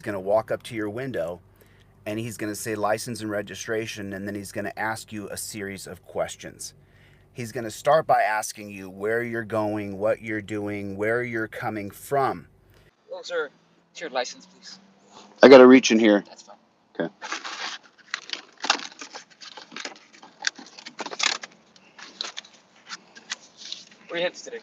going to walk up to your window and he's going to say license and registration, and then he's going to ask you a series of questions. He's going to start by asking you where you're going, what you're doing, where you're coming from. Oh, sir, it's your license, please. I got to reach in here. That's fine. Okay. Where are you headed today?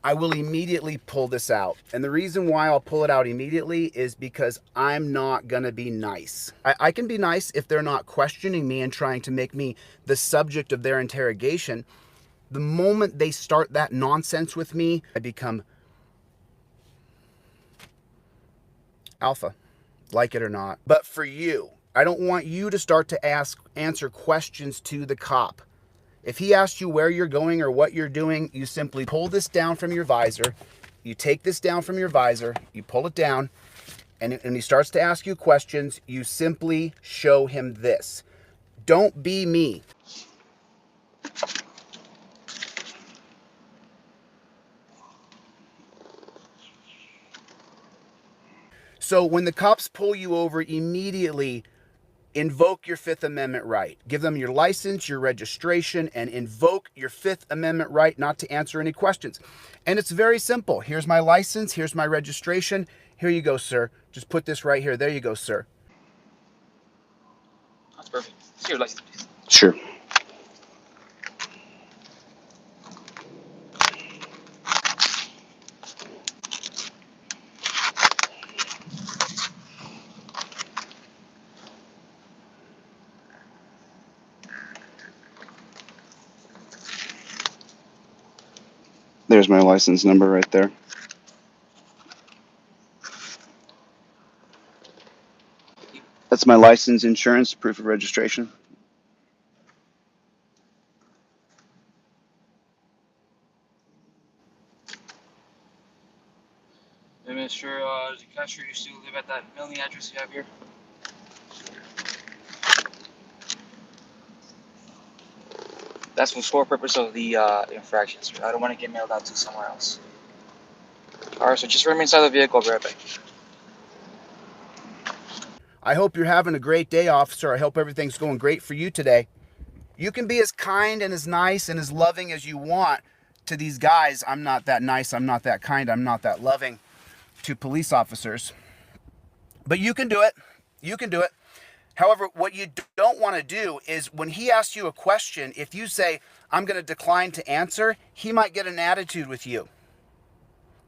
I will immediately pull this out. And the reason why I'll pull it out immediately is because I'm not going to be nice. I can be nice if they're not questioning me and trying to make me the subject of their interrogation. The moment they start that nonsense with me, I become alpha, like it or not. But for you, I don't want you to start to answer questions to the cop. If he asks you where you're going or what you're doing, you simply pull this down from your visor. You take this down from your visor, you pull it down, and he starts to ask you questions, you simply show him this. Don't be me. So when the cops pull you over, immediately invoke your Fifth Amendment right. Give them your license, your registration, and invoke your Fifth Amendment right not to answer any questions. And it's very simple. Here's my license. Here's my registration. Here you go, sir. Just put this right here. There you go, sir. That's perfect. It's your license, please. Sure. There's my license number right there. That's my license, insurance, proof of registration. Mr. DeCastro, you still live at that mailing address you have here? That's for sole purpose of the infraction, sir. I don't want to get mailed out to somewhere else. Alright, so just remain inside the vehicle. I'll be right back. I hope you're having a great day, officer. I hope everything's going great for you today. You can be as kind and as nice and as loving as you want to these guys. I'm not that nice. I'm not that kind. I'm not that loving to police officers. But you can do it. You can do it. However, what you don't want to do is when he asks you a question, if you say, I'm going to decline to answer, he might get an attitude with you.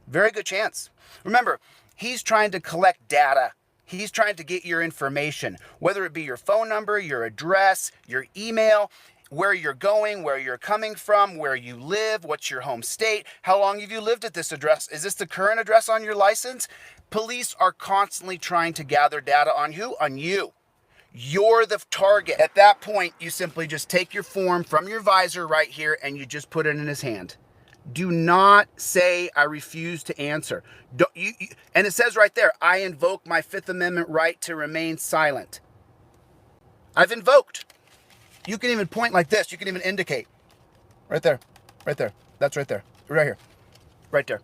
Very good chance. Remember, he's trying to collect data. He's trying to get your information, whether it be your phone number, your address, your email, where you're going, where you're coming from, where you live, what's your home state, how long have you lived at this address? Is this the current address on your license? Police are constantly trying to gather data on who? On you. You're the target. At that point, you simply just take your form from your visor right here and you just put it in his hand. Do not say, I refuse to answer. And it says right there, I invoke my Fifth Amendment right to remain silent. I've invoked. You can even point like this. You can even indicate. Right there. Right there. That's right there. Right here. Right there.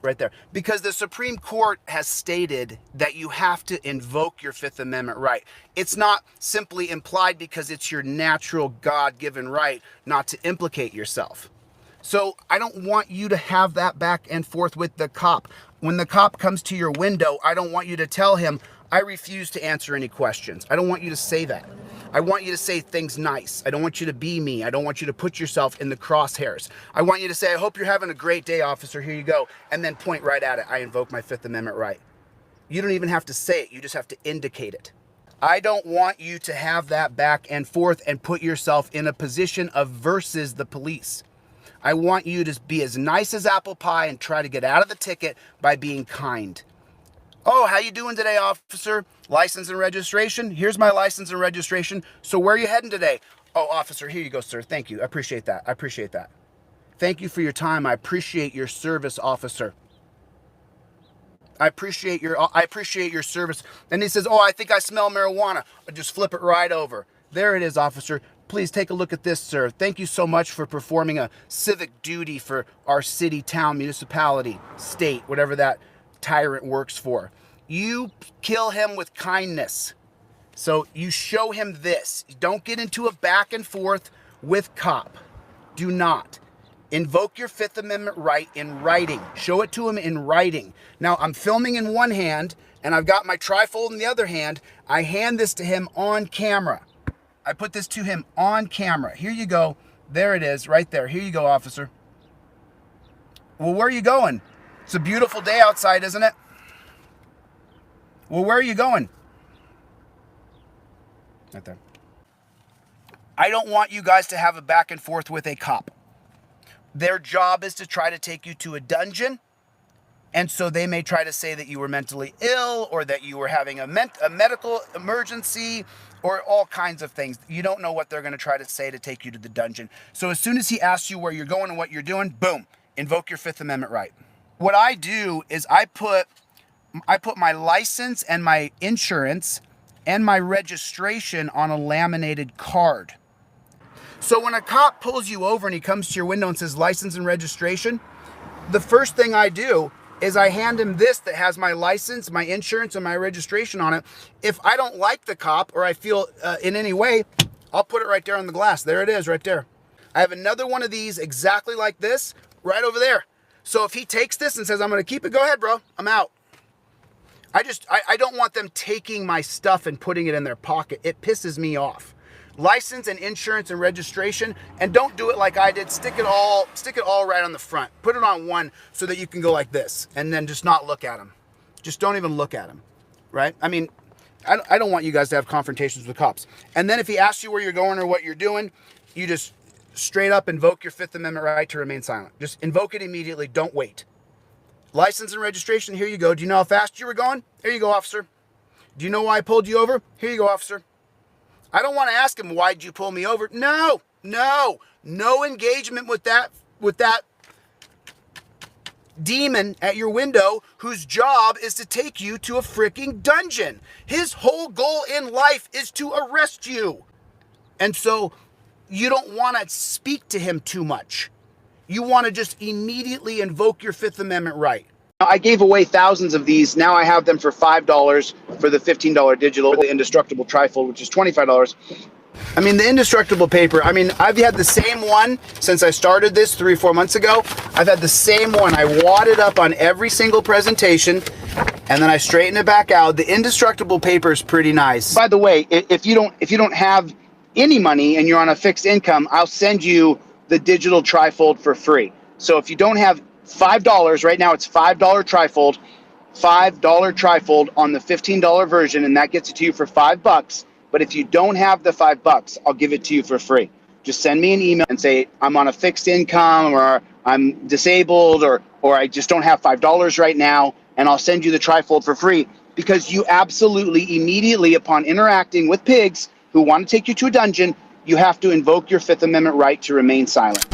Right there. Because the Supreme Court has stated that you have to invoke your Fifth Amendment right. It's not simply implied because it's your natural God-given right not to implicate yourself. So I don't want you to have that back and forth with the cop. When the cop comes to your window, I don't want you to tell him, I refuse to answer any questions. I don't want you to say that. I want you to say things nice. I don't want you to be me. I don't want you to put yourself in the crosshairs. I want you to say, I hope you're having a great day, officer. Here you go. And then point right at it. I invoke my Fifth Amendment right. You don't even have to say it. You just have to indicate it. I don't want you to have that back and forth and put yourself in a position of versus the police. I want you to be as nice as apple pie and try to get out of the ticket by being kind. Oh, how you doing today, officer? License and registration? Here's my license and registration. So where are you heading today? Oh, officer, here you go, sir. Thank you. I appreciate that. I appreciate that. Thank you for your time. I appreciate your service, officer. I appreciate your service. And he says, oh, I think I smell marijuana. I just flip it right over. There it is, officer. Please take a look at this, sir. Thank you so much for performing a civic duty for our city, town, municipality, state, whatever that tyrant works for. You kill him with kindness. So you show him this. Don't get into a back and forth with cop. Do not. Invoke your Fifth Amendment right in writing. Show it to him in writing. Now, I'm filming in one hand, and I've got my trifold in the other hand. I hand this to him on camera. I put this to him on camera. Here you go. There it is, right there. Here you go, officer. Well, where are you going? It's a beautiful day outside, isn't it? Well, where are you going? Right there. I don't want you guys to have a back and forth with a cop. Their job is to try to take you to a dungeon. And so they may try to say that you were mentally ill or that you were having a medical emergency or all kinds of things. You don't know what they're going to try to say to take you to the dungeon. So as soon as he asks you where you're going and what you're doing, boom, invoke your Fifth Amendment right. What I do is I put my license and my insurance and my registration on a laminated card. So when a cop pulls you over and he comes to your window and says license and registration, the first thing I do is I hand him this that has my license, my insurance, and my registration on it. If I don't like the cop or I feel in any way, I'll put it right there on the glass. There it is right there. I have another one of these exactly like this right over there. So if he takes this and says, I'm going to keep it, go ahead, bro. I'm out. I don't want them taking my stuff and putting it in their pocket. It pisses me off. License and insurance and registration, and don't do it like I did. Stick it all right on the front. Put it on one so that you can go like this and then just not look at them. Just don't even look at them, right? I mean, I don't want you guys to have confrontations with cops. And then if he asks you where you're going or what you're doing, you just straight up invoke your Fifth Amendment right to remain silent. Just invoke it immediately. Don't wait. License and registration, here you go. Do you know how fast you were going? Here you go, officer. Do you know why I pulled you over? Here you go, officer. I don't want to ask him, why'd you pull me over? No engagement with that demon at your window whose job is to take you to a freaking dungeon. His whole goal in life is to arrest you. And so you don't want to speak to him too much. You want to just immediately invoke your Fifth Amendment right. I gave away thousands of these. Now I have them for $5 for the $15 digital, the indestructible trifold, which is $25. I mean, the indestructible paper, I mean, I've had the same one since I started this 3 or 4 months ago. I've had the same one. I wad it up on every single presentation, and then I straighten it back out. The indestructible paper is pretty nice. By the way, if you don't have any money and you're on a fixed income, I'll send you the digital trifold for free. So if you don't have $5, right now it's $5 trifold, $5 trifold on the $15 version, and that gets it to you for $5. But if you don't have the $5, I'll give it to you for free. Just send me an email and say, I'm on a fixed income, or I'm disabled, or I just don't have $5 right now, and I'll send you the trifold for free. Because you absolutely immediately, upon interacting with pigs who want to take you to a dungeon, you have to invoke your Fifth Amendment right to remain silent.